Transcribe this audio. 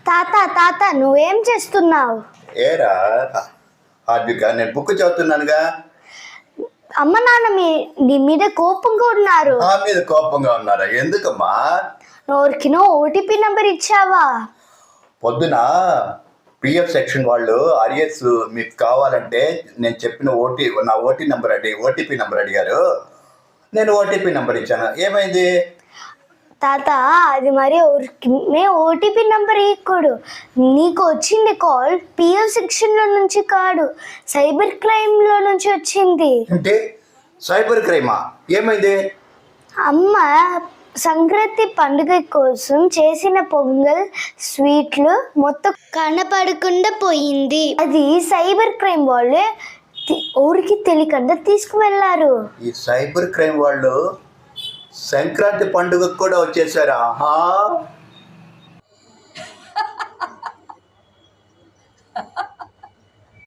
తాత తాత నువ్వేం చేస్తున్నావు? ఏరా హార్దిక, నేను బుక్ చదువుతున్నానుగా. అమ్మ నాన్న నీ మీద కోపంగా ఉన్నారు. నా మీద కోపంగా ఉన్నారా? ఎందుకమ్మా? నోరికినో ఓటీపీ నెంబర్ ఇచ్చావా? పొద్దున పిఎఫ్ సెక్షన్ వాళ్ళు ఆర్ఎస్ మీకు కావాలంటే నేను చెప్పిన నా ఓటీపీ నెంబర్ అడిగారు. నేను ఓటీపీ నెంబర్ ఇచ్చాను. ఏమైంది? తాత అది మరి ఓటీపీ నెంబర్ ఇక్కడు. నీకు వచ్చింది కాల్ పిఎఫ్ సెక్షన్లో నుంచి కాదు, సైబర్ క్రైమ్లో నుంచి వచ్చింది. అంటే సైబర్ క్రైమా? ఏమైంది? అమ్మ సంక్రాంతి పండుగ కోసం చేసిన పొంగల్ స్వీట్లు మొత్తం కనపడకుండా పోయింది. అది సైబర్ క్రైమ్ వాళ్ళే ఊరికి తెలియకుండా తీసుకువెళ్ళారు. ఈ సైబర్ క్రైమ్ వాళ్ళు సంక్రాంతి పండుగకు కూడా వచ్చేసారా?